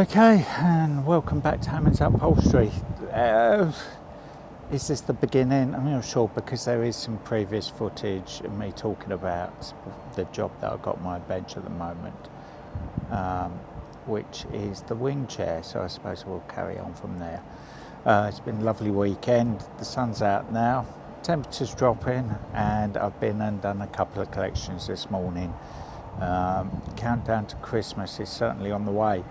Okay, and welcome back to Hammond's Upholstery. Is this the beginning? I'm not sure, because there is some previous footage of me talking about the job that I've got on my bench at the moment, which is the wing chair, so I suppose we'll carry on from there. It's been a lovely weekend, the sun's out now, temperatures dropping, and I've been and done a couple of collections this morning. Countdown to Christmas is certainly on the way.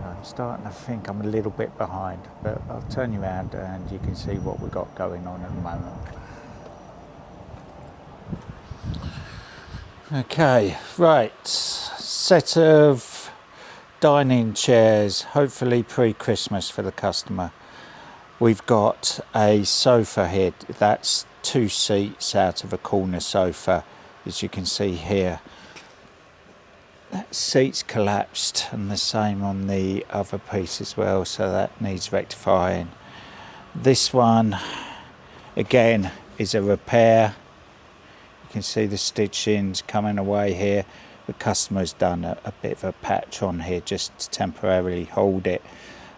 I'm starting to think I'm a little bit behind, but I'll turn you around and you can see what we've got going on at the moment. Okay, right, set of dining chairs, hopefully pre-Christmas for the customer. We've got a sofa here, that's 2 seats out of a corner sofa, as you can see here. That seat's collapsed, and the same on the other piece as well, so that needs rectifying. This one again is a repair. You can see the stitchings coming away here. The customer's done a bit of a patch on here just to temporarily hold it.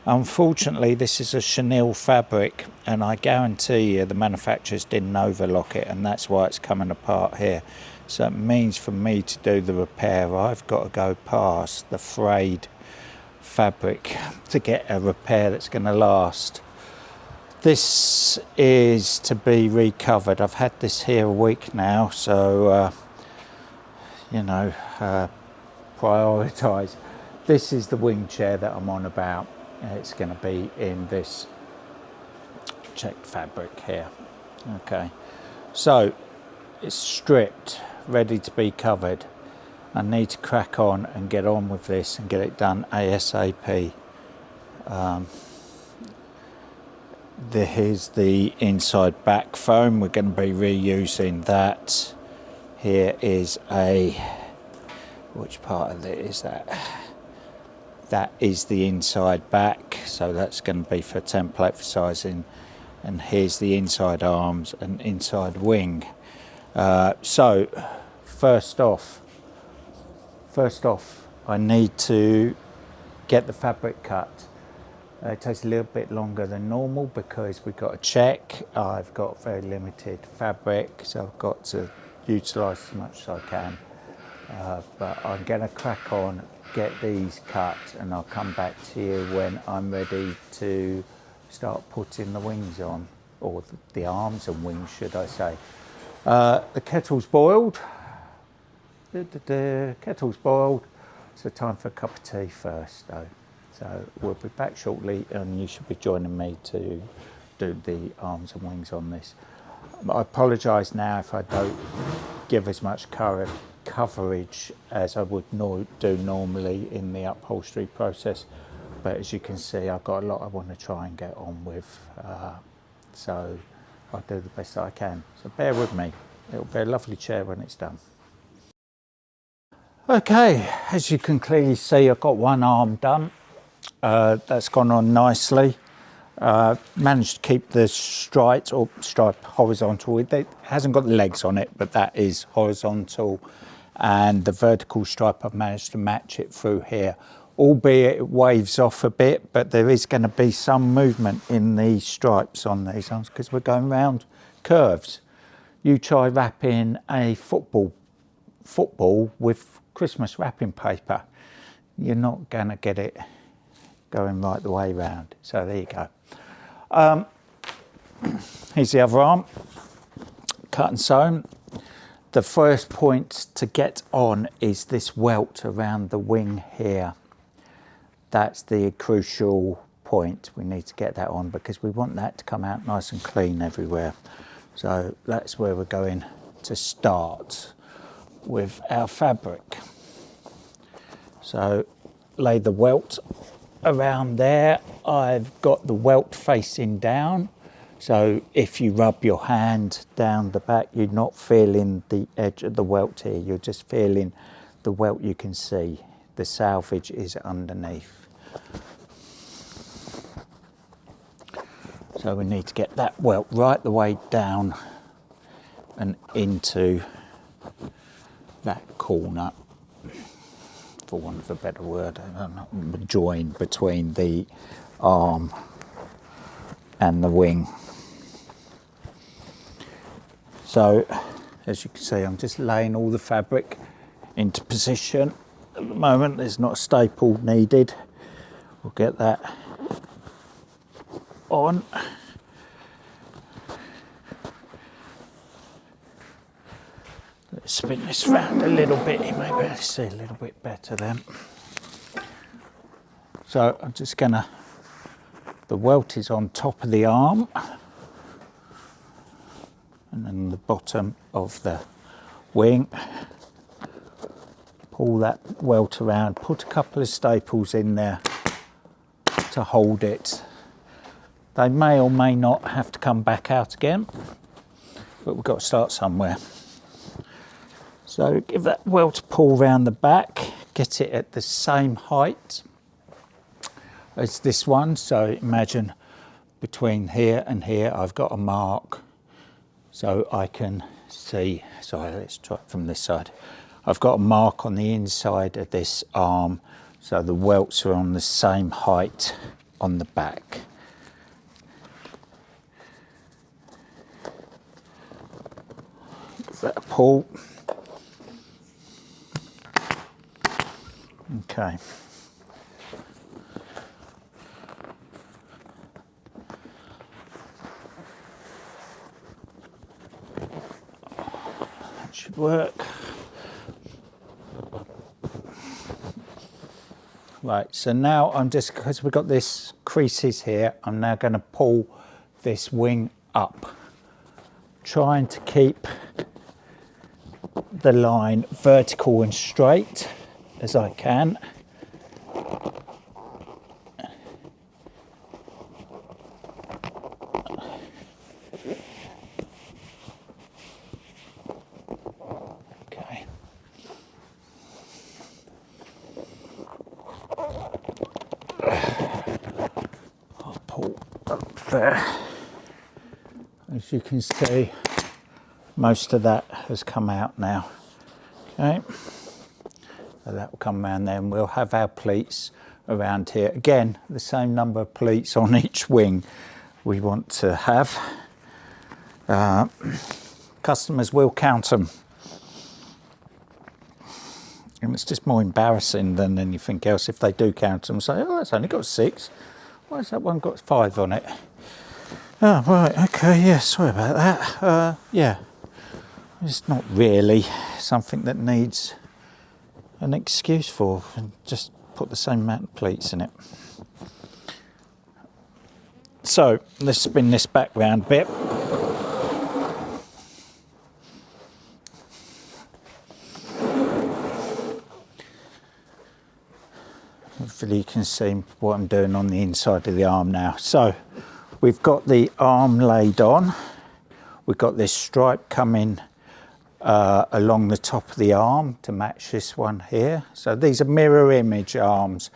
Unfortunately, this is a chenille fabric, and I guarantee you the manufacturers didn't overlock it, and that's why it's coming apart here. So it means for me to do the repair, I've got to go past the frayed fabric to get a repair that's going to last. This is to be recovered. I've had this here a week now, so prioritise. This is the wing chair that I'm on about. It's going to be in this checked fabric here. Okay, so it's stripped, ready to be covered. I need to crack on and get on with this and get it done ASAP. Here's the inside back foam. We're going to be reusing that. Here is which part of it is that? That is the inside back, so that's going to be for template for sizing. And here's the inside arms and inside wing. So first off, I need to get the fabric cut. It takes a little bit longer than normal because we've got a check. I've got very limited fabric, so I've got to utilise as much as I can. But I'm going to crack on, get these cut, and I'll come back to you when I'm ready to start putting the wings on, or the arms and wings, should I say. The kettle's boiled. Kettle's boiled. So time for a cup of tea first, though. So we'll be back shortly, and you should be joining me to do the arms and wings on this. I apologise now if I don't give as much coverage as I would do normally in the upholstery process, but as you can see, I've got a lot I want to try and get on with, so I'll do the best I can, so bear with me. It'll be a lovely chair when it's done. Okay, as you can clearly see, I've got one arm done. That's gone on nicely. Managed to keep the stripe horizontal. It hasn't got the legs on it, but that is horizontal, and the vertical stripe I've managed to match it through here, albeit it waves off a bit, but there is going to be some movement in the stripes on these arms because we're going round curves. You try wrapping a football with Christmas wrapping paper, you're not going to get it going right the way round. So there you go. Here's the other arm, cut and sewn. The first point to get on is this welt around the wing here. That's the crucial point. We need to get that on because we want that to come out nice and clean everywhere. So that's where we're going to start with our fabric. So lay the welt around there. I've got the welt facing down, so if you rub your hand down the back, you're not feeling the edge of the welt here, you're just feeling the welt. You can see the salvage is underneath. So we need to get that welt right the way down and into that corner. for want of a better word, join between the arm and the wing. So as you can see, I'm just laying all the fabric into position. At the moment there's not a staple needed. We'll get that on. Let's spin this round a little bit, you may be able to see a little bit better then. So I'm just gonna, the welt is on top of the arm and then the bottom of the wing. Pull that welt around, put a couple of staples in there to hold it. They may or may not have to come back out again, but we've got to start somewhere. So give that welt a pull round the back, get it at the same height as this one. So imagine between here and here I've got a mark, so I can see, sorry, let's try it from this side. I've got a mark on the inside of this arm, so the welts are on the same height on the back. Give that a pull. Okay. That should work. Right, so now I'm just, because we've got this creases here, I'm now going to pull this wing up, trying to keep the line vertical and straight as I can. Okay. I'll pull up there. As you can see, most of that has come out now. Okay. So that will come around there and we'll have our pleats around here. Again, the same number of pleats on each wing we want to have. Customers will count them. And it's just more embarrassing than anything else if they do count them and say, oh, that's only got 6. Why has that one got 5 on it? Oh, right, okay, yeah, sorry about that. Yeah, it's not really something that needs an excuse for, and just put the same amount of pleats in it. So let's spin this back round a bit. Hopefully you can see what I'm doing on the inside of the arm now. So we've got the arm laid on, we've got this stripe coming along the top of the arm to match this one here. So these are mirror image arms.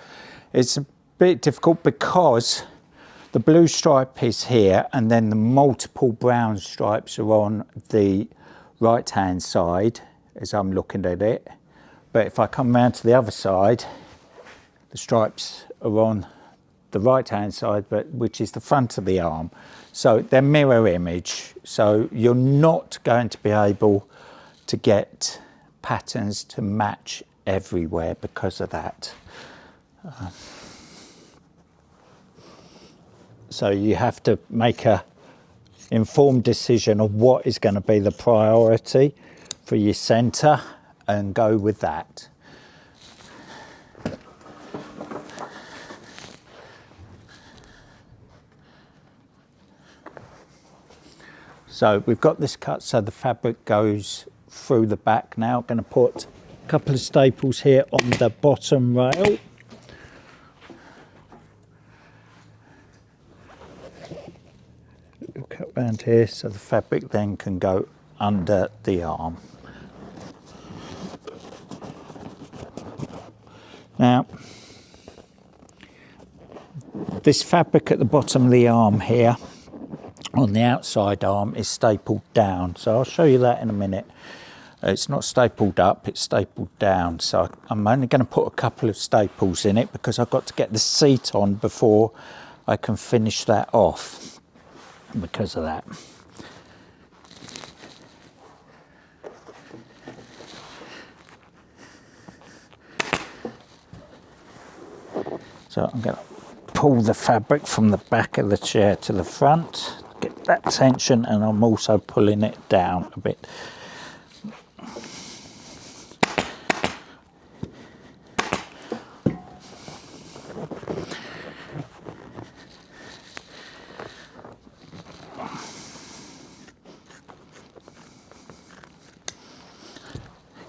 It's a bit difficult because the blue stripe is here and then the multiple brown stripes are on the right hand side as I'm looking at it. But if I come round to the other side, the stripes are on the right hand side, but which is the front of the arm. So they're mirror image. So you're not going to be able to get patterns to match everywhere because of that. So you have to make a informed decision of what is going to be the priority for your centre and go with that. So we've got this cut so the fabric goes through the back now. I'm going to put a couple of staples here on the bottom rail. We'll cut round here so the fabric then can go under the arm. Now, this fabric at the bottom of the arm here on the outside arm is stapled down, so I'll show you that in a minute. It's not stapled up, it's stapled down. So I'm only going to put a couple of staples in it because I've got to get the seat on before I can finish that off because of that. So I'm going to pull the fabric from the back of the chair to the front, get that tension, and I'm also pulling it down a bit.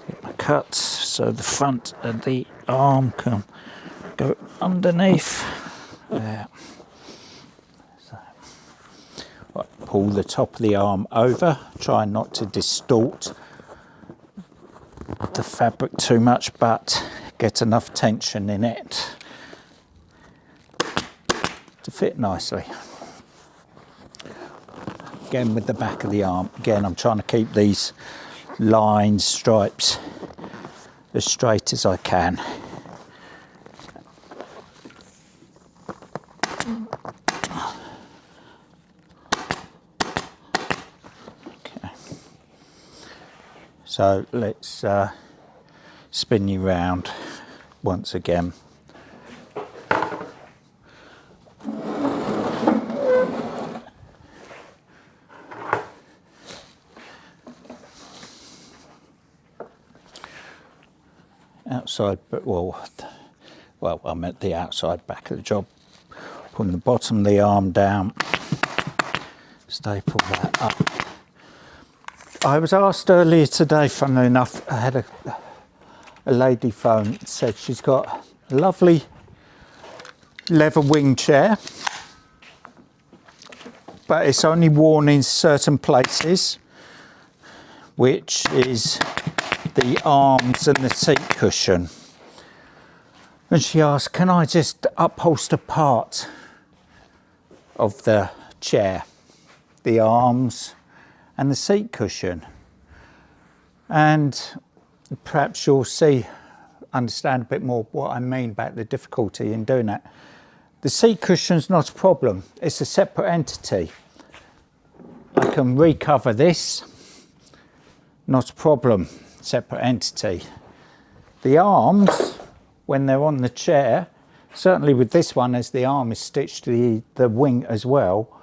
Get my cuts so the front of the arm can go underneath there. So, right, pull the top of the arm over, try not to distort the fabric too much, but get enough tension in it to fit nicely. Again with the back of the arm, again I'm trying to keep these lines, stripes as straight as I can. So let's spin you round once again. Outside, but well, I'm at the outside back of the job. Putting the bottom of the arm down, staple that up. I was asked earlier today, funnily enough, I had a lady phone, said she's got a lovely leather wing chair, but it's only worn in certain places, which is the arms and the seat cushion. And she asked, can I just upholster part of the chair, the arms and the seat cushion? And perhaps you'll understand a bit more what I mean about the difficulty in doing that. The seat cushion's not a problem, it's a separate entity. I can recover this, not a problem, separate entity. The arms, when they're on the chair, certainly with this one as the arm is stitched to the wing as well,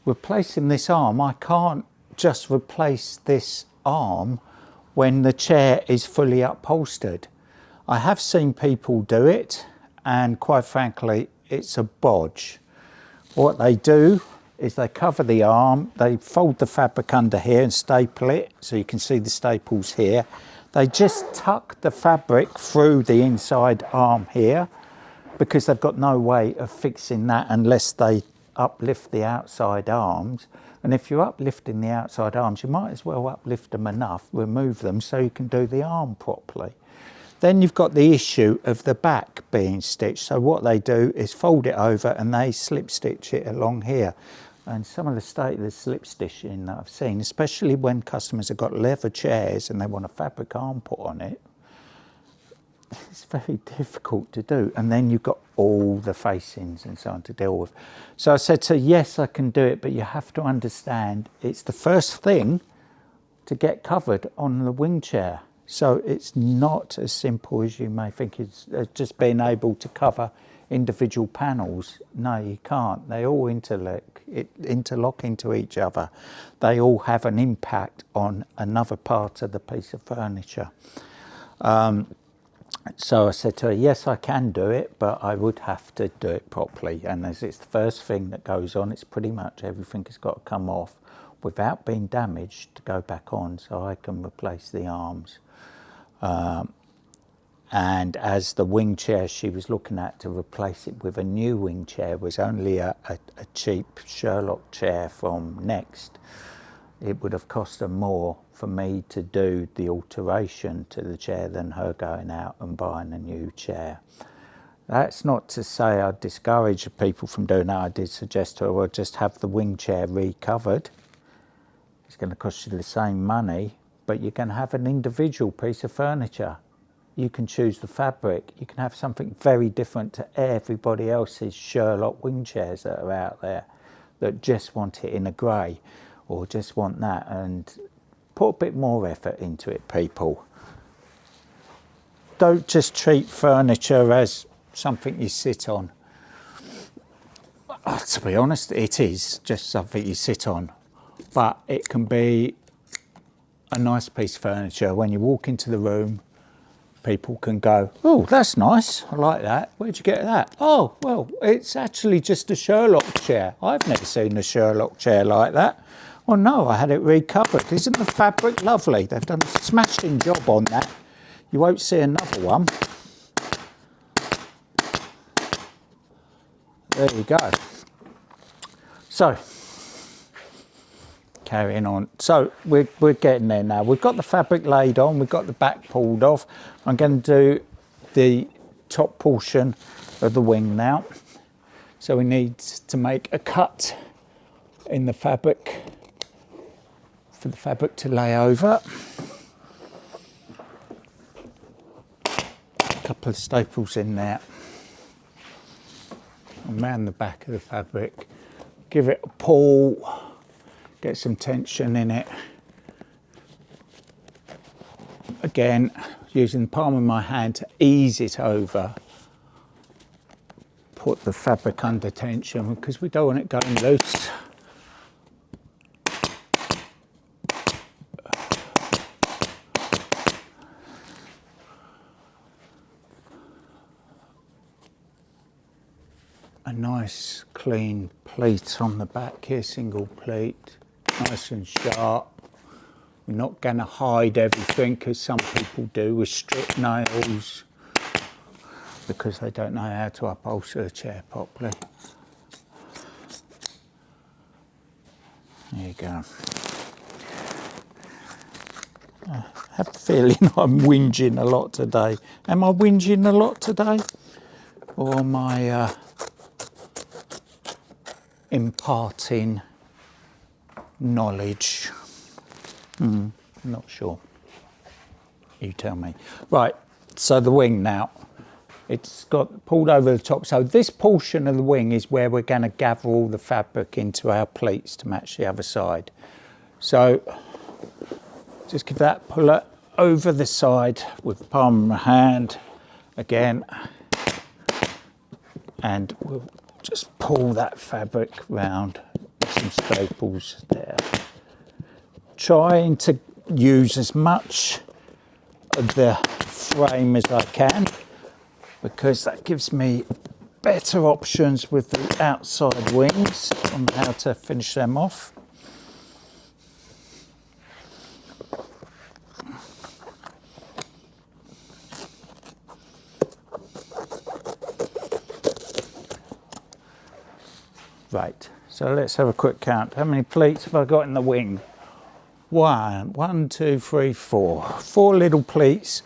replacing this arm, I can't just replace this arm when the chair is fully upholstered. I have seen people do it, and quite frankly it's a bodge. What they do is they cover the arm, they fold the fabric under here and staple it, so you can see the staples here. They just tuck the fabric through the inside arm here because they've got no way of fixing that unless they uplift the outside arms. And if you're uplifting the outside arms, you might as well uplift them enough, remove them so you can do the arm properly. Then you've got the issue of the back being stitched. So what they do is fold it over and they slip stitch it along here. And some of the slip stitching that I've seen, especially when customers have got leather chairs and they want a fabric arm put on it, it's very difficult to do. And then you've got all the facings and so on to deal with. So I said to her, yes, I can do it, but you have to understand it's the first thing to get covered on the wing chair. So it's not as simple as you may think. It's just being able to cover individual panels. No, you can't. They all interlock into each other. They all have an impact on another part of the piece of furniture. So I said to her, yes, I can do it, but I would have to do it properly. And as it's the first thing that goes on, it's pretty much everything has got to come off without being damaged to go back on, so I can replace the arms. And as the wing chair she was looking at to replace it with a new wing chair was only a cheap Sherlock chair from Next, it would have cost her more for me to do the alteration to the chair than her going out and buying a new chair. That's not to say I discourage people from doing that. I did suggest to her, well, just have the wing chair recovered. It's going to cost you the same money, but you're going to have an individual piece of furniture. You can choose the fabric. You can have something very different to everybody else's Sherlock wing chairs that are out there that just want it in a grey or just want that, and put a bit more effort into it, people. Don't just treat furniture as something you sit on. To be honest, it is just something you sit on, but it can be a nice piece of furniture. When you walk into the room, people can go, oh, that's nice, I like that. Where'd you get that? Oh, well, it's actually just a Sherlock chair. I've never seen a Sherlock chair like that. Oh no, I had it recovered. Isn't the fabric lovely? They've done a smashing job on that. You won't see another one. There you go. So, carrying on. So we're getting there now. We've got the fabric laid on, we've got the back pulled off. I'm going to do the top portion of the wing now. So we need to make a cut in the fabric for the fabric to lay over. A couple of staples in there. And round the back of the fabric. Give it a pull. Get some tension in it. Again, using the palm of my hand to ease it over. Put the fabric under tension because we don't want it going loose. A nice clean pleat on the back here, single pleat. Nice and sharp. We're not going to hide everything as some people do with strip nails because they don't know how to upholster a chair properly. There you go. I have the feeling I'm whinging a lot today. Am I whinging a lot today? Or am I imparting knowledge? Not sure. You tell me. Right, so the wing now. It's got pulled over the top. So this portion of the wing is where we're going to gather all the fabric into our pleats to match the other side. So just give that puller over the side with the palm of my hand again. And we'll just pull that fabric round. Some staples there. Trying to use as much of the frame as I can because that gives me better options with the outside wings on how to finish them off. Right, so let's have a quick count. How many pleats have I got in the wing? One, two, three, four. 4 little pleats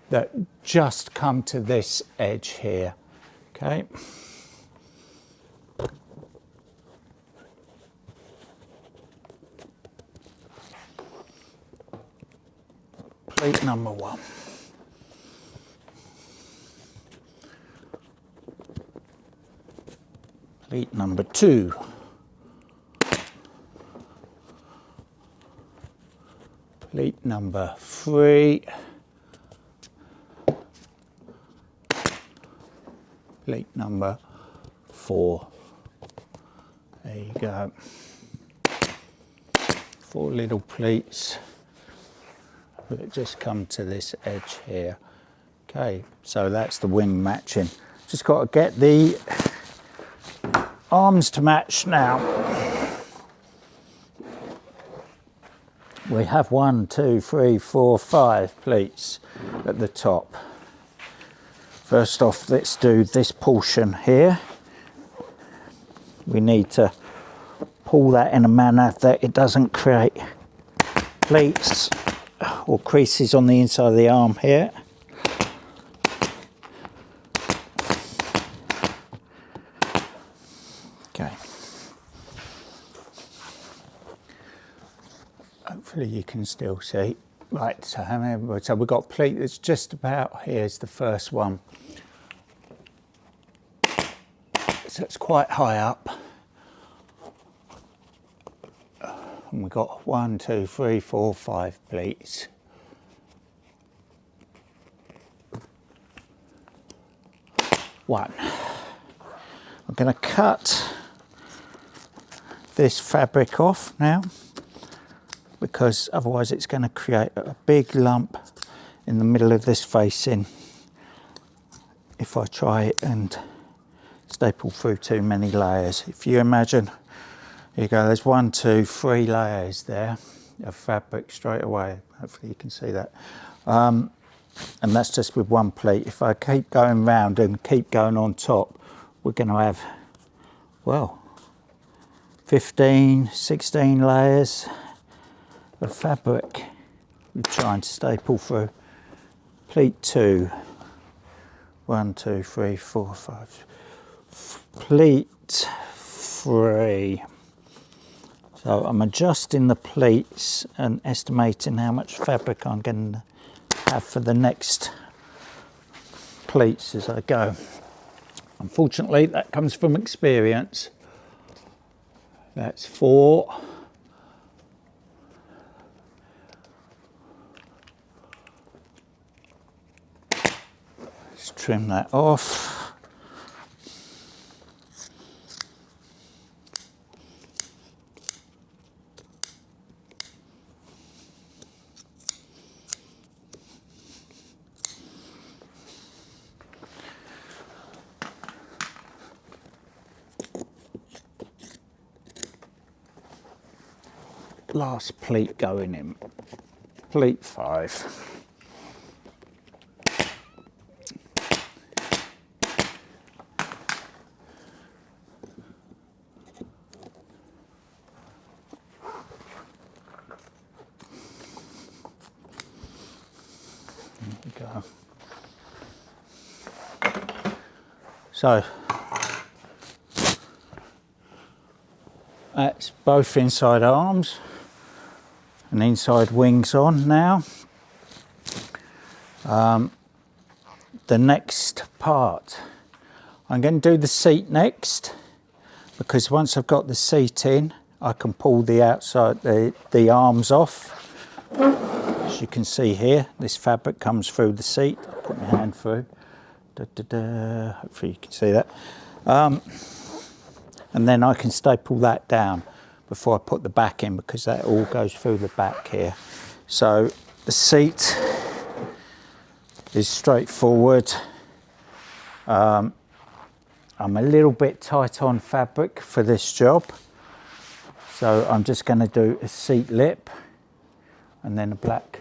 that just come to this edge here. Okay. Pleat number 1. Pleat number 2. Pleat number 3. Pleat number 4. There you go. 4 little pleats that just come to this edge here. Okay, so that's the wing matching. Just got to get the arms to match now. We have 1, 2, 3, 4, 5 pleats at the top. First off, let's do this portion here. We need to pull that in a manner that it doesn't create pleats or creases on the inside of the arm here. Okay. Hopefully you can still see. Right, so how many? So we've got a pleat that's just about, here's the first one. So it's quite high up. And we've got 1, 2, 3, 4, 5 pleats. One. I'm going to cut this fabric off now, because otherwise it's going to create a big lump in the middle of this facing if I try and staple through too many layers. If you imagine, here you go, there's 1, 2, 3 layers there of fabric straight away. Hopefully you can see that. And that's just with one pleat. If I keep going round and keep going on top, we're going to have, well, 15, 16 layers of fabric we're trying to staple through. Pleat 2, 1, 2, 3, 4, 5. Pleat 3. So I'm adjusting the pleats and estimating how much fabric I'm going to have for the next pleats as I go. Unfortunately, that comes from experience. That's 4. Let's trim that off. Last pleat going in, pleat 5. There we go. So that's both inside arms and inside wings on now. The next part, I'm going to do the seat next, because once I've got the seat in, I can pull the outside, the arms off. As you can see here, this fabric comes through the seat. I'll put my hand through. Da, da, da. Hopefully you can see that. And then I can staple that down before I put the back in, because that all goes through the back here. So the seat is straightforward. I'm a little bit tight on fabric for this job, so I'm just going to do a seat lip and then a black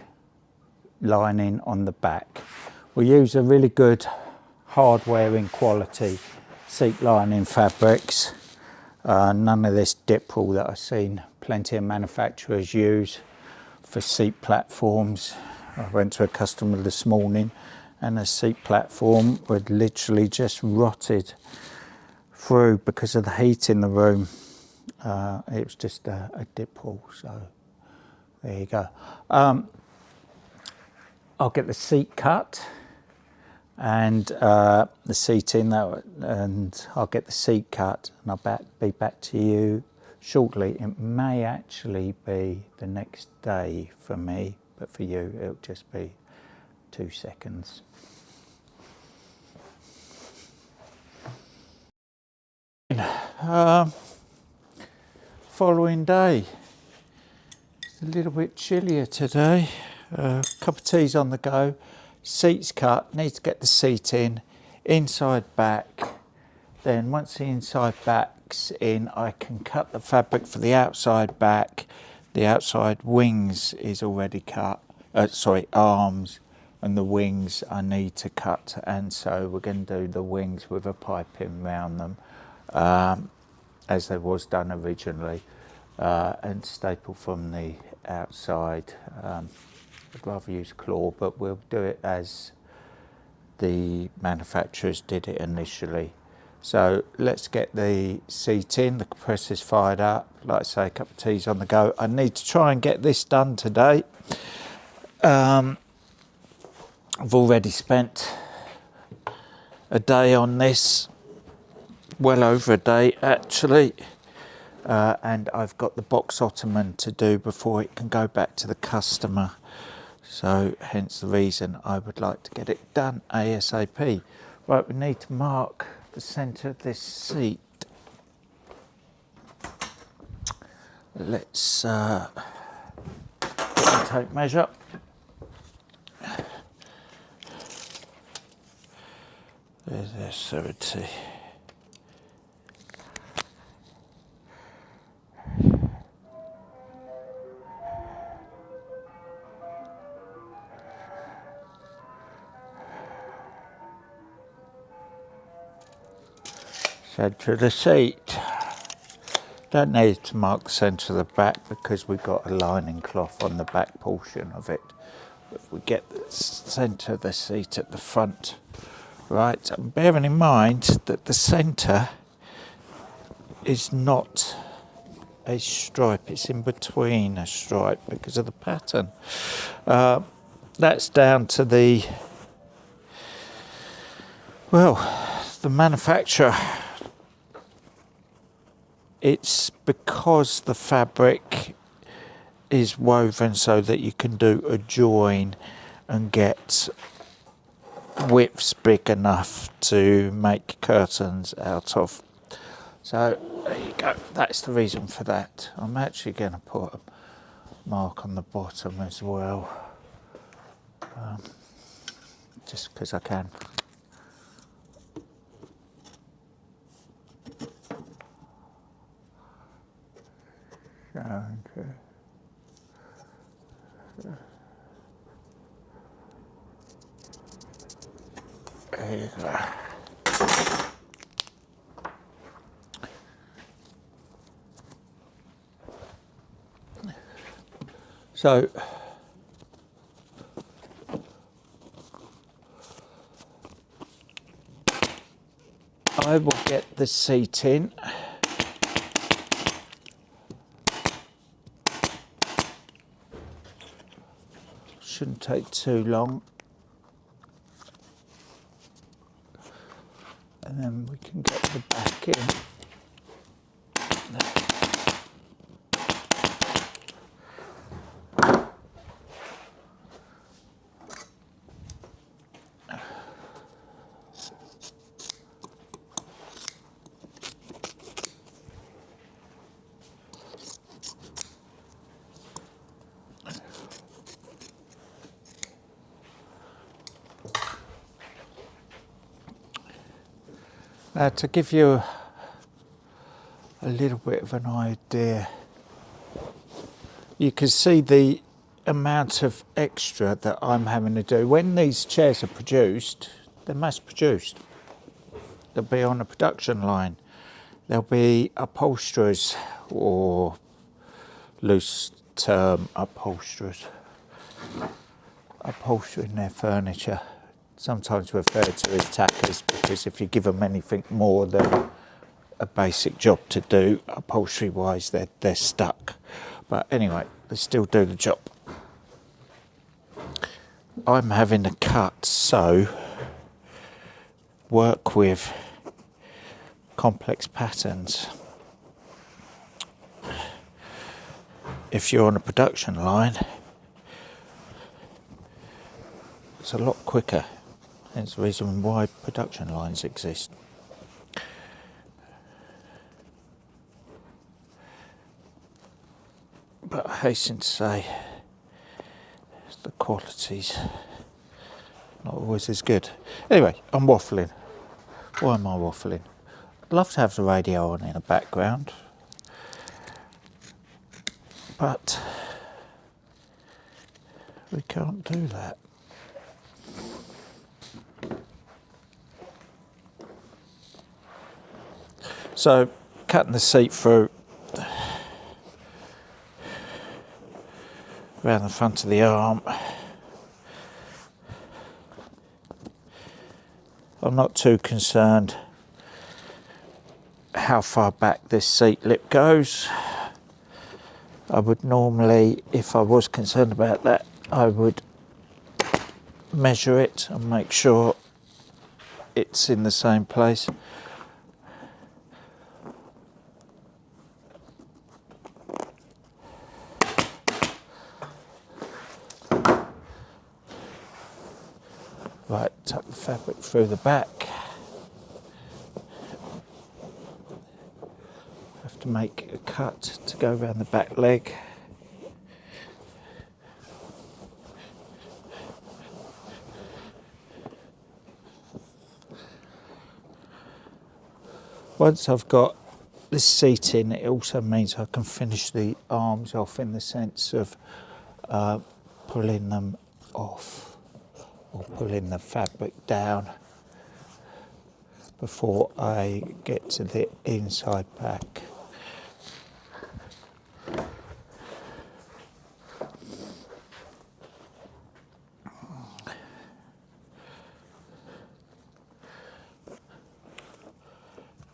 lining on the back. We use a really good hard wearing quality seat lining fabrics. None of this dipple that I've seen plenty of manufacturers use for seat platforms. I went to a customer this morning and a seat platform was literally just rotted through because of the heat in the room. It was just a dipple, so there you go. I'll get the seat cut and the seat in there, and I'll get the seat cut and I'll be back to you shortly. It may actually be the next day for me, but for you it'll just be 2 seconds. Following day, it's a little bit chillier today. Cup of tea's on the go, seat's cut, need to get the seat in, inside back. Then once the inside back's in, I can cut the fabric for the outside back. The outside wings is already cut, arms, and the wings I need to cut, and so we're going to do the wings with a piping round them, as there was done originally, and staple from the outside. I'd rather use claw, but we'll do it as the manufacturers did it initially. So let's get the seat in, the compressor's fired up, like I say, a cup of tea's on the go. I need to try and get this done today. I've already spent a day on this, well over a day actually, and I've got the box ottoman to do before it can go back to the customer. So hence the reason I would like to get it done ASAP. Right, we need to mark the centre of this seat. Let's take measure. There's their 70. Centre of the seat. Don't need to mark the centre of the back because we've got a lining cloth on the back portion of it. If we get the centre of the seat at the front. Right, and bearing in mind that the centre is not a stripe, it's in between a stripe because of the pattern. That's down to the manufacturer. It's because the fabric is woven so that you can do a join and get widths big enough to make curtains out of. So there you go, that's the reason for that. I'm actually going to put a mark on the bottom as well, just because I can. Okay. There you go. So I will get the seat in. Shouldn't take too long. And then we can get the back in. To give you a little bit of an idea, you can see the amount of extra that I'm having to do. When these chairs are produced, they're mass produced. They'll be on a production line. There'll be upholsterers or loose term upholsterers upholstering their furniture. Sometimes referred to as tackers, because if you give them anything more than a basic job to do, upholstery wise, they're stuck. But anyway, they still do the job. I'm having to cut, sew, work with complex patterns. If you're on a production line, it's a lot quicker. That's the reason why production lines exist. But I hasten to say, the quality's not always as good. Anyway, I'm waffling. Why am I waffling? I'd love to have the radio on in the background, but we can't do that. So, cutting the seat through around the front of the arm. I'm not too concerned how far back this seat lip goes. I would normally, if I was concerned about that, I would measure it and make sure it's in the same place. Right, tuck the fabric through the back. Have to make a cut to go around the back leg. Once I've got this seat in, it also means I can finish the arms off in the sense of pulling them off or pulling the fabric down before I get to the inside back.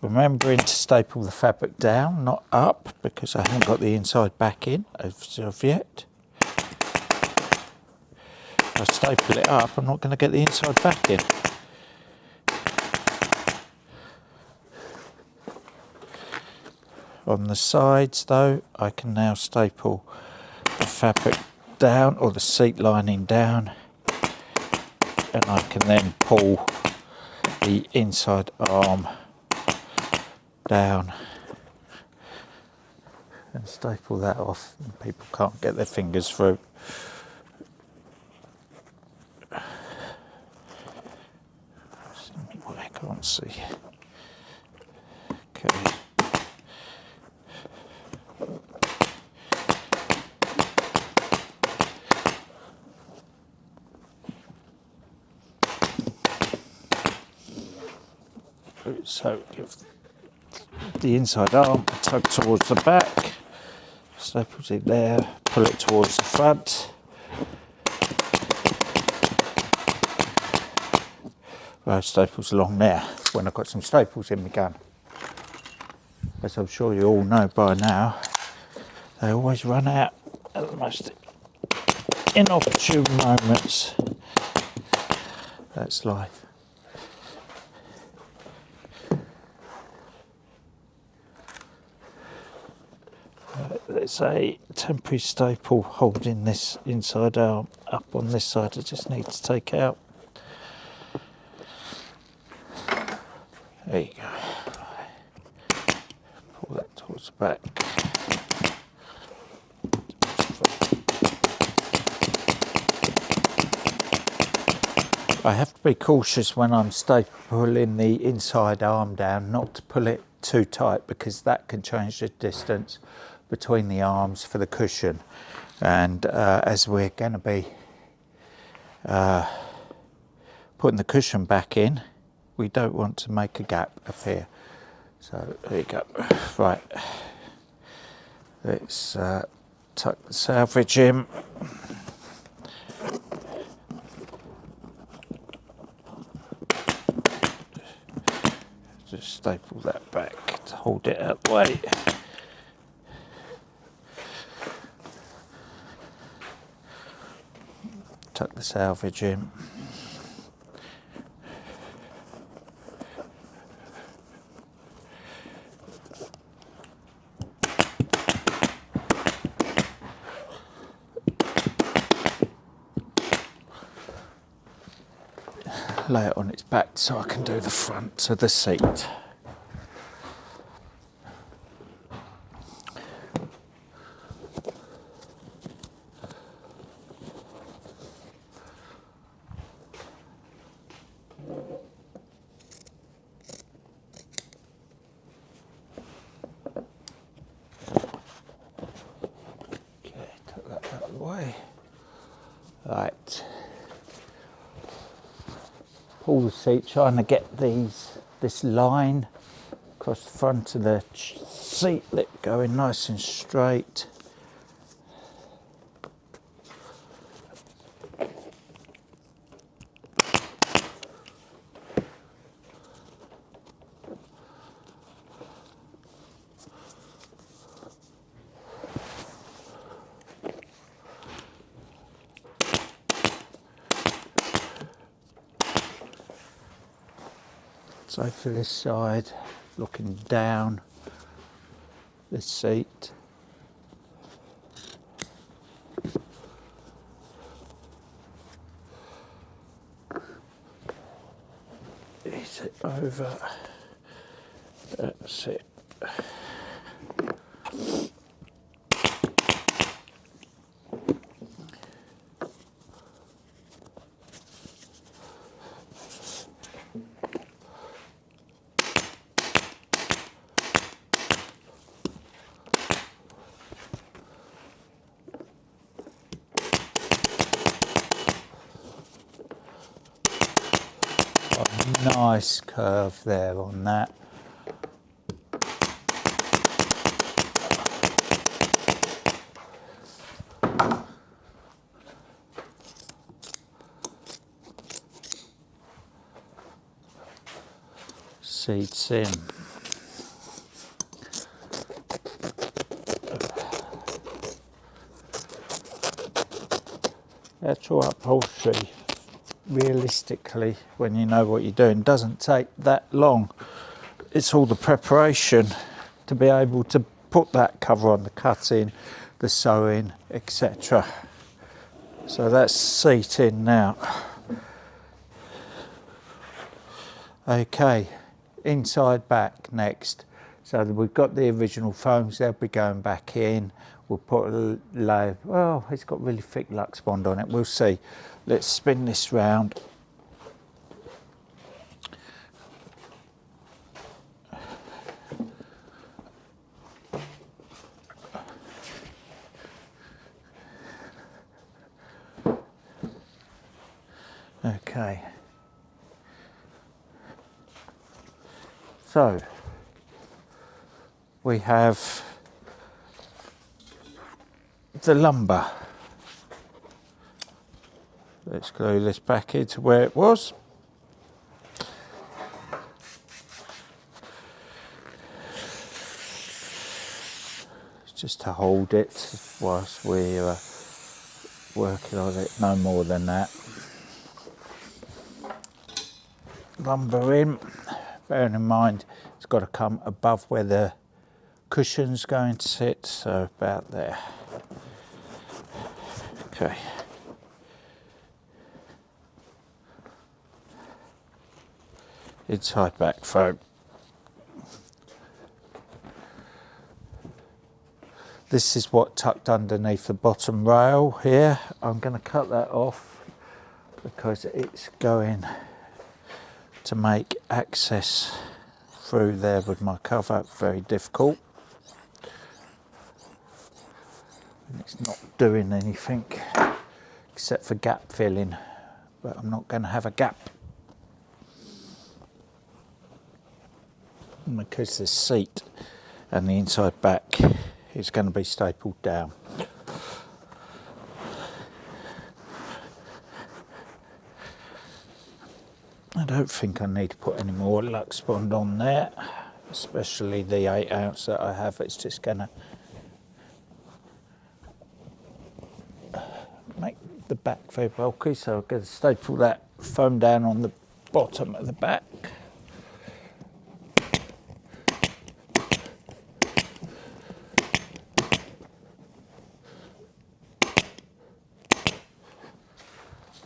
Remembering to staple the fabric down, not up, because I haven't got the inside back in as of yet. If I staple it up, I'm not going to get the inside back in. On the sides though, I can now staple the fabric down, or the seat lining down, and I can then pull the inside arm down and staple that off, and people can't get their fingers through. I can't see. Okay. So give the inside arm a tug towards the back, staples it there, pull it towards the front. Well, staples along there when I've got some staples in my gun. As I'm sure you all know by now, they always run out at the most inopportune moments. That's life. There's a temporary staple holding this inside arm up on this side. I just need to take out. There you go. Pull that towards the back. I have to be cautious when I'm stapling the inside arm down not to pull it too tight, because that can change the distance between the arms for the cushion, and as we're going to be putting the cushion back in, we don't want to make a gap up here. So there you go. Right, let's tuck the salvage in. Just staple that back to hold it out the way. Tuck the salvage in. Lay it on its back so I can do the front of the seat. Okay, take that out of the way. Right. Pull the seat, trying to get this line across the front of the seat lip going nice and straight. So for this side, looking down the seat. Ease it over. That's it. Nice curve there on that. Seats in. Actual upholstery, realistically, when you know what you're doing, doesn't take that long. It's all the preparation to be able to put that cover on, the cutting, the sewing, etc. So that's seat in now. Okay, inside back next. So we've got the original foams, they'll be going back in. We'll put a layer, well, it's got really thick Lux Bond on it, we'll see. Let's spin this round. Okay. So, we have the lumbar. Let's glue this back into where it was. Just to hold it whilst we're working on it, no more than that. Lumbar in, bearing in mind it's got to come above where the cushion's going to sit, so about there. Okay. Inside back foam. This is what tucked underneath the bottom rail here. I'm going to cut that off because it's going to make access through there with my cover very difficult. And it's not doing anything except for gap filling, but I'm not going to have a gap because the seat and the inside back is going to be stapled down. I don't think I need to put any more Lux Bond on there, especially the 8 ounce that I have. It's just going to make the back very bulky, so I'm going to staple that foam down on the bottom of the back.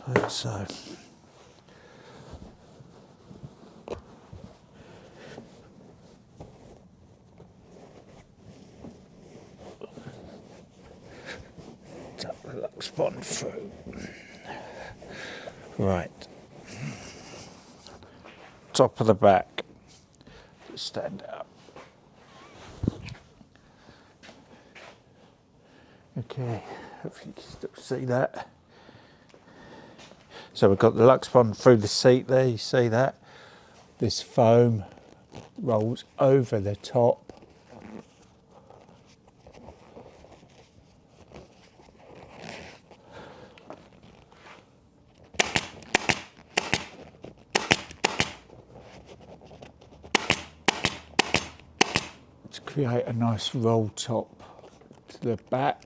Like so. Tuck the Lux Bond through. Right. Top of the back. Just stand up. Okay, hopefully you can still see that. So we've got the Lux Bond through the seat there, you see that? This foam rolls over the top. To create a nice roll top to the back.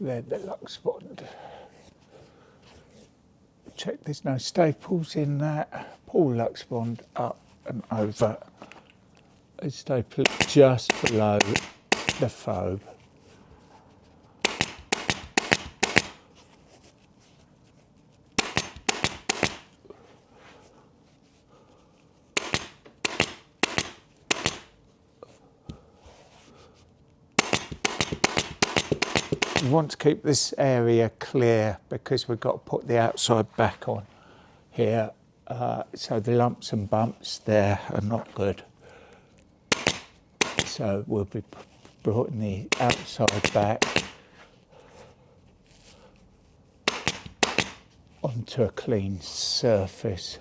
Then the Lux Bond. Check there's no staples in that. Pull Lux Bond up and over. A staple just below the fob. We want to keep this area clear because we've got to put the outside back on here, so the lumps and bumps there are not good. So we'll be putting the outside back onto a clean surface.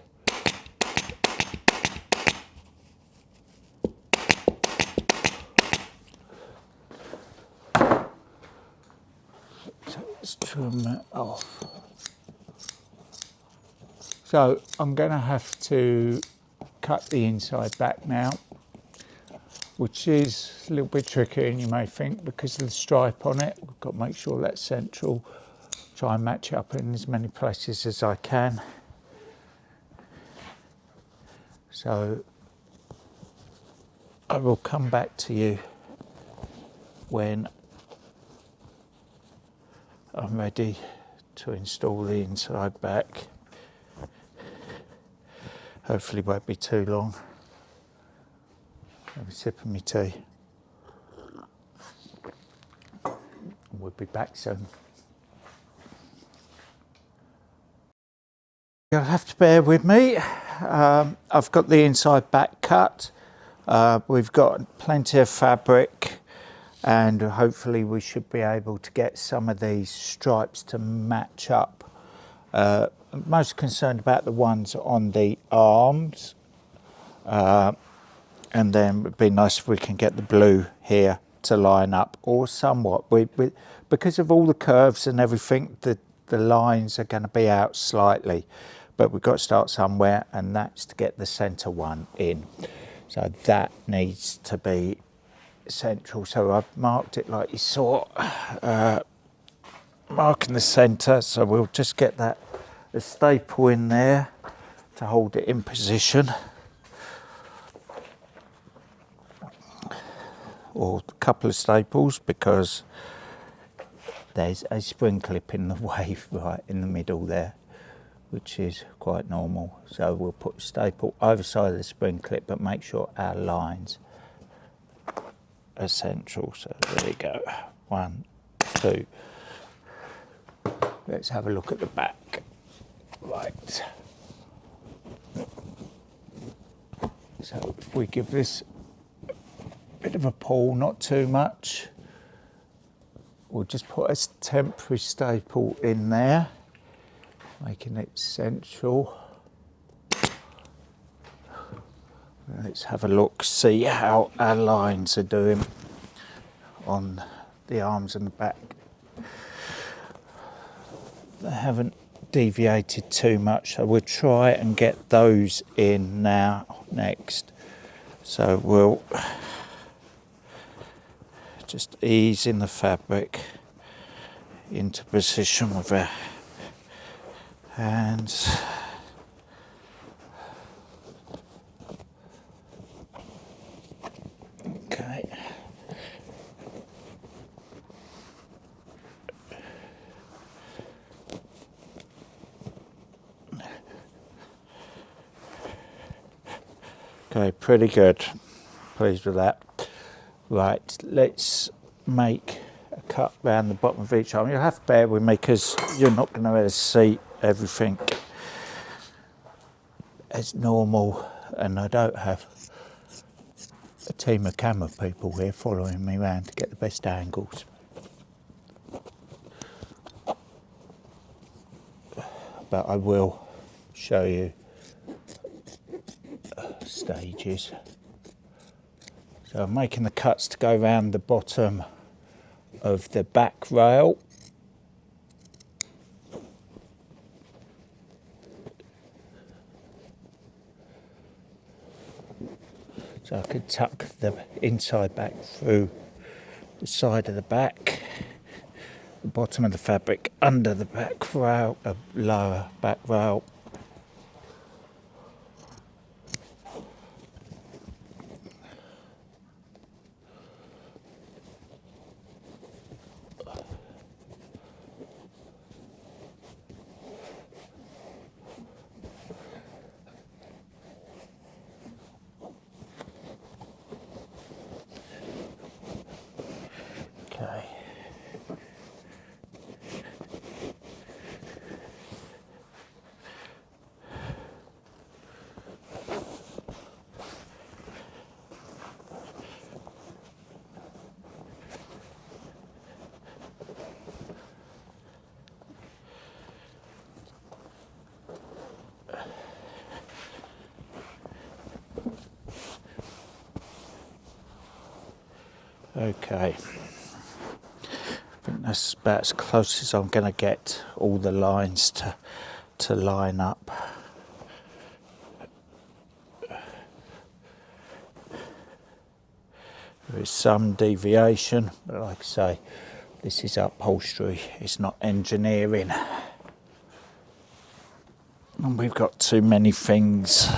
Let's trim that off. So I'm going to have to cut the inside back now, which is a little bit trickier than you may think because of the stripe on it. We've got to make sure that's central. Try and match it up in as many places as I can. So I will come back to you when I'm ready to install the inside back. Hopefully it won't be too long. Have a sip of my tea. We'll be back soon. You'll have to bear with me. I've got the inside back cut. We've got plenty of fabric and hopefully we should be able to get some of these stripes to match up. I'm most concerned about the ones on the arms, and then it'd be nice if we can get the blue here to line up, or somewhat. Because of all the curves and everything, the lines are going to be out slightly, but we've got to start somewhere, and that's to get the centre one in. So that needs to be central. So I've marked it like you saw, marking the centre. So we'll just get that a staple in there to hold it in position, or a couple of staples because there's a spring clip in the way right in the middle there, which is quite normal. So we'll put a staple either side of the spring clip, but make sure our lines are central. So there we go, 1, 2. Let's have a look at the back. Right. So if we give this a bit of a pull, not too much, we'll just put a temporary staple in there, making it central. Let's have a look, see how our lines are doing on the arms and the back. They haven't deviated too much, so we'll try and get those in now next. So we'll just ease in the fabric into position with our hands. Okay. Okay, pretty good. Pleased with that. Right, let's make a cut round the bottom of each arm. You'll have to bear with me because you're not going to be able to see everything as normal, and I don't have a team of camera people here following me around to get the best angles. But I will show you stages. So I'm making the cuts to go around the bottom of the back rail. So I could tuck the inside back through the side of the back the bottom of the fabric under the back rail, lower back rail. Okay. Okay, I think that's about as close as I'm going to get all the lines to line up. There is some deviation, but like I say, this is upholstery, it's not engineering. And we've got too many things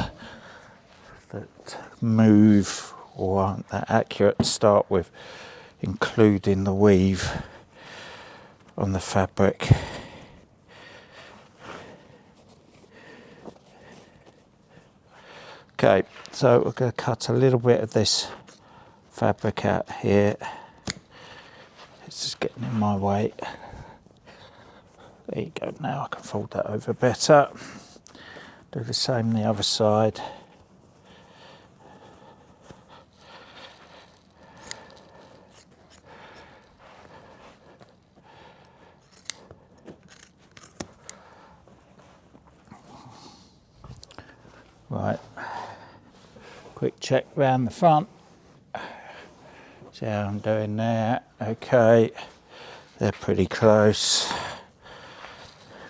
that move or aren't that accurate to start with, including the weave on the fabric. Okay, so we're going to cut a little bit of this fabric out here. It's just getting in my way. There you go, now I can fold that over better. Do the same the other side. Right, quick check round the front, see how I'm doing there. Okay, they're pretty close.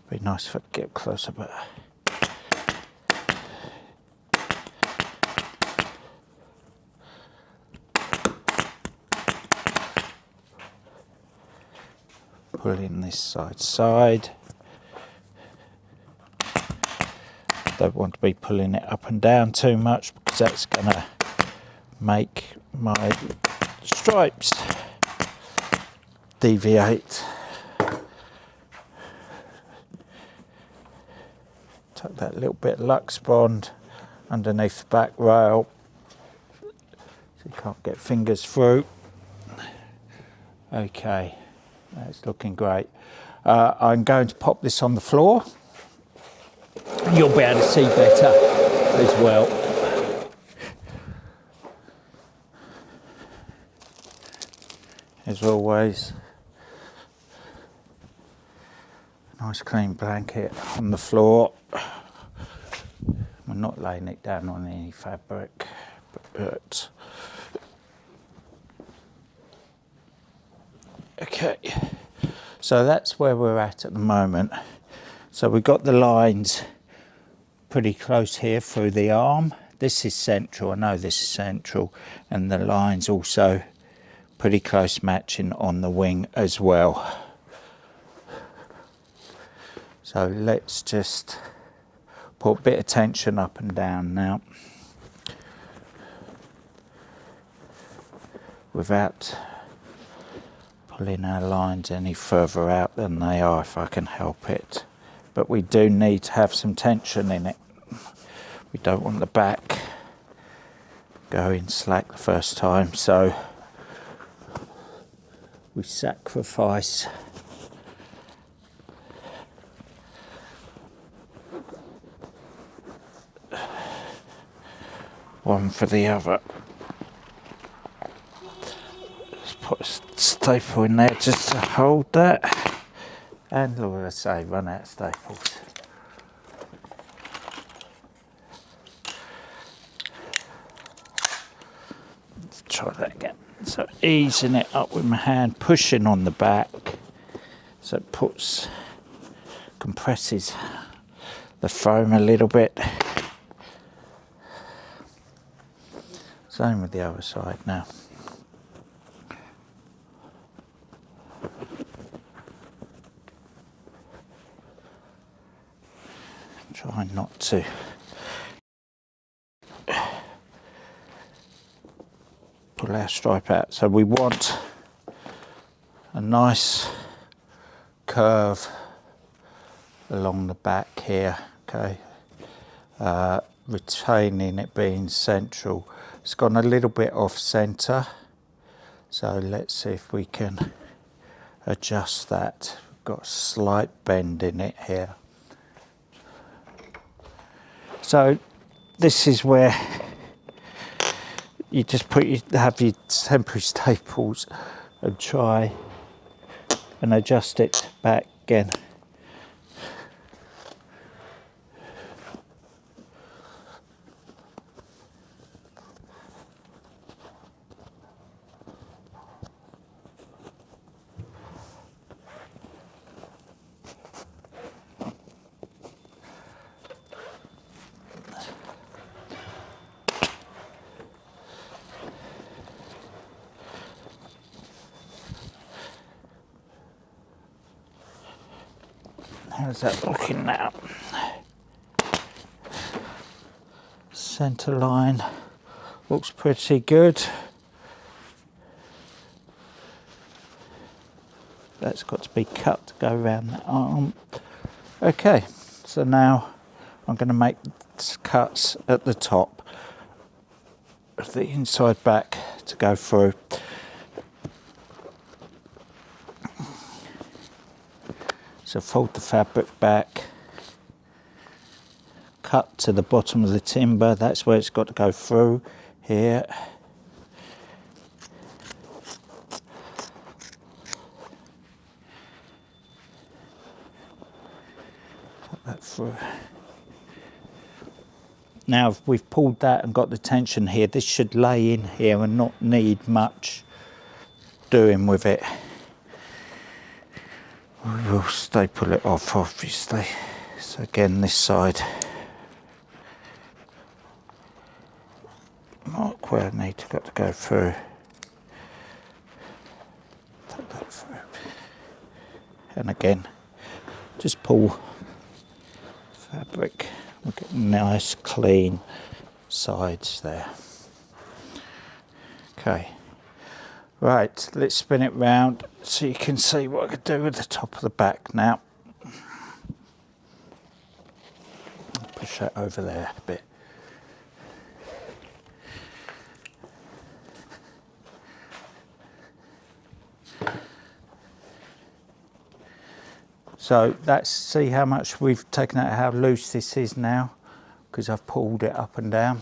Be nice if I could get closer, but pulling this side. Don't want to be pulling it up and down too much because that's going to make my stripes deviate. Tuck that little bit of Lux Bond underneath the back rail so you can't get fingers through. Okay, that's looking great. I'm going to pop this on the floor. You'll be able to see better as well. As always, nice clean blanket on the floor. We're not laying it down on any fabric, but okay. So that's where we're at the moment. So we've got the lines pretty close here through the arm. This is central, I know this is central, and the lines also pretty close matching on the wing as well. So let's just put a bit of tension up and down now without pulling our lines any further out than they are if I can help it. But we do need to have some tension in it. We don't want the back going slack the first time, so we sacrifice one for the other. Let's put a staple in there just to hold that. And like I say, run out of staples. Let's try that again. So easing it up with my hand, pushing on the back, so it compresses the foam a little bit. Same with the other side now. not to pull our stripe out. So we want a nice curve along the back here, okay, retaining it being central. It's gone a little bit off centre, so let's see if we can adjust that. We've got a slight bend in it here. So this is where you just have your temporary staples and try and adjust it back again. How's that looking now? Centre line looks pretty good. That's got to be cut to go around that arm. Okay, so now I'm going to make cuts at the top of the inside back to go through. So fold the fabric back, cut to the bottom of the timber, that's where it's got to go through here. Cut that through. Now if we've pulled that and got the tension here, this should lay in here and not need much doing with it. We will staple it off, obviously. So again, this side, mark where I need to go through. Take that through. And again, just pull fabric. We get nice, clean sides there. Okay. Right, let's spin it round so you can see what I could do with the top of the back now. Push that over there a bit. So that's, see how much we've taken out, how loose this is now, because I've pulled it up and down.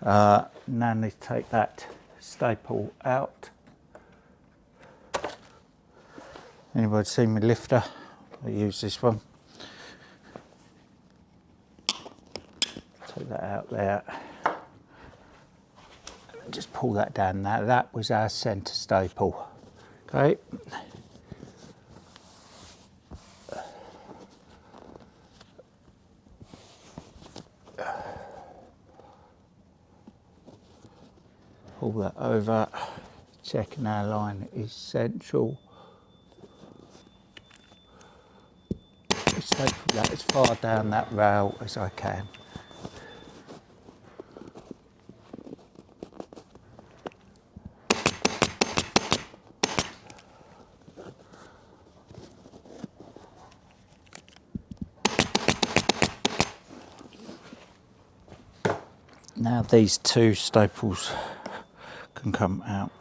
Now I need to take that staple out. Anybody seen my lifter? I use this one. Take that out there. Just pull that down now. That was our centre staple. Okay. Pull that over, checking our line is central. Staple that as far down that rail as I can. Now these two staples can come out.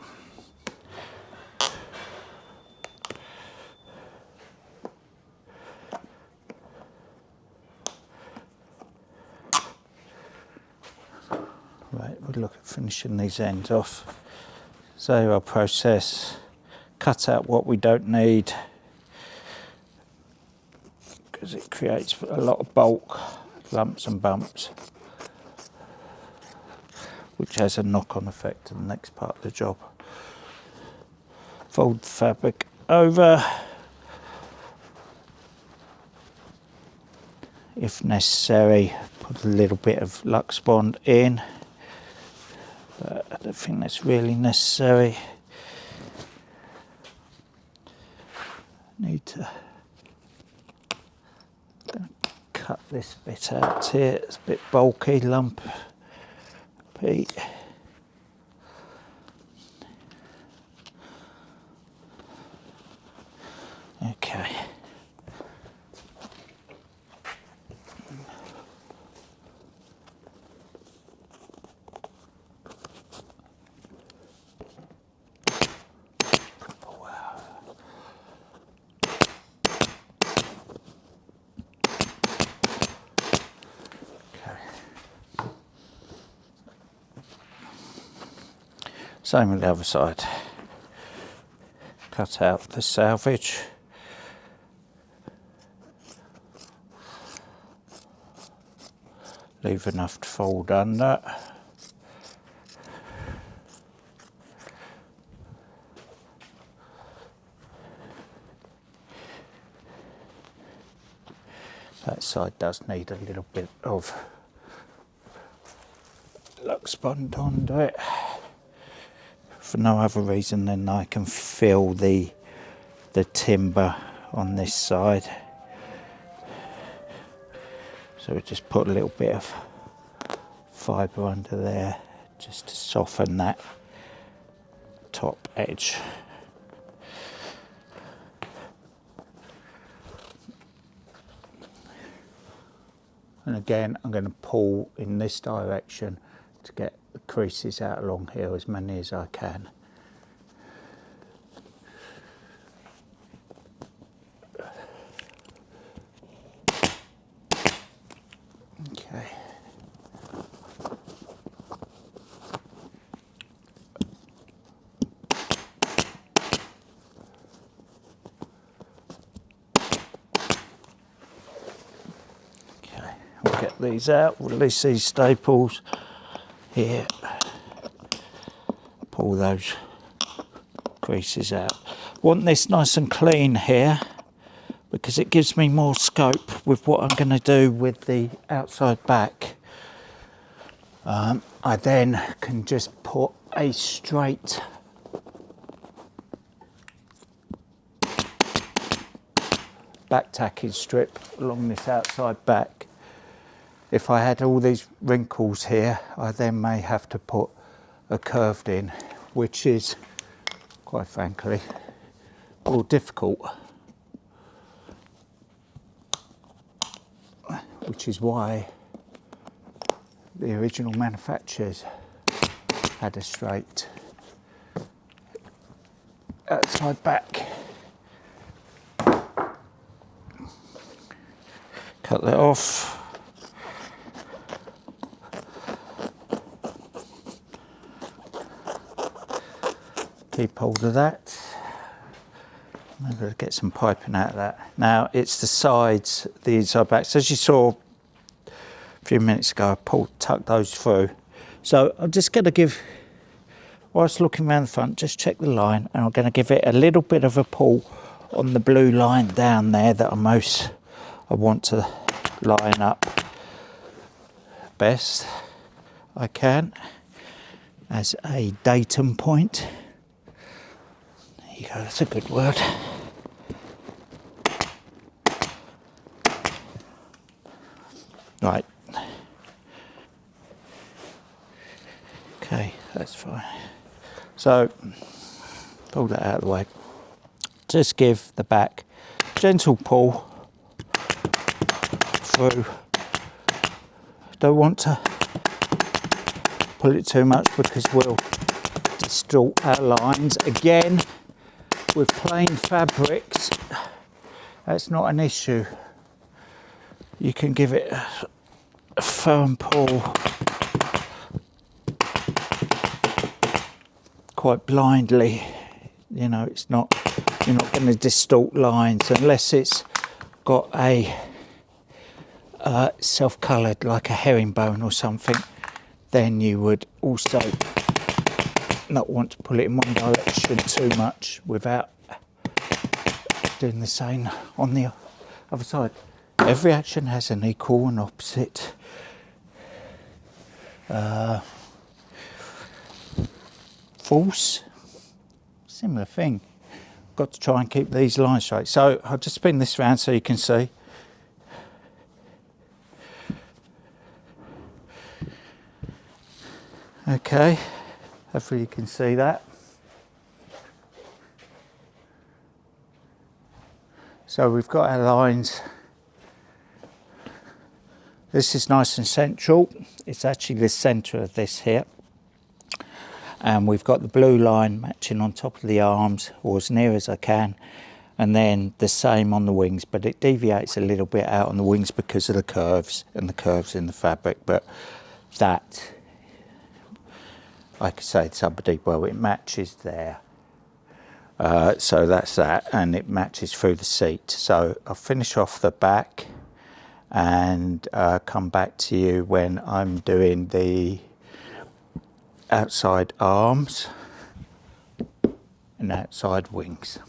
Right, we'll look at finishing these ends off. So our process, cut out what we don't need because it creates a lot of bulk, lumps and bumps, which has a knock-on effect to the next part of the job. Fold the fabric over. If necessary, put a little bit of Lux Bond in, but I don't think that's really necessary. Need to cut this bit out here. It's a bit bulky, lumpy. Okay. Same with the other side. Cut out the salvage. Leave enough to fold under. That side does need a little bit of Lux Bond onto it. For no other reason than I can feel the timber on this side. So we just put a little bit of fibre under there just to soften that top edge. And again, I'm going to pull in this direction to get the creases out along here, as many as I can. Okay. Okay, we'll get these out, release these staples. Here, pull those creases out. Want this nice and clean here because it gives me more scope with what I'm going to do with the outside back. I then can just put a straight back tacking strip along this outside back. If I had all these wrinkles here, I then may have to put a curved in, which is, quite frankly, more difficult. Which is why the original manufacturers had a straight outside back. Cut that off. Keep hold of that. I'm going to get some piping out of that. Now it's the sides, the inside backs. As you saw a few minutes ago, I tucked those through. So I'm just going to give, whilst looking around the front, just check the line, and I'm going to give it a little bit of a pull on the blue line down there that I want to line up best I can as a datum point. There you go, that's a good word. Right. Okay, that's fine. So, pull that out of the way. Just give the back gentle pull through. Don't want to pull it too much because we'll distort our lines. Again, with plain fabrics, that's not an issue. You can give it a firm pull quite blindly. You know, it's not, you're not going to distort lines unless it's got a self-coloured, like a herringbone or something. Then you would also not want to pull it in one direction too much without doing the same on the other side. Every action has an equal and opposite force. Similar thing. Got to try and keep these lines straight. So I'll just spin this round so you can see. Okay, hopefully you can see that. So we've got our lines. This is nice and central. It's actually the centre of this here. And we've got the blue line matching on top of the arms, or as near as I can. And then the same on the wings, but it deviates a little bit out on the wings because of the curves and the curves in the fabric. But that, I could say to somebody, well, it matches there. So that's that, and it matches through the seat. So I'll finish off the back and come back to you when I'm doing the outside arms and outside wings.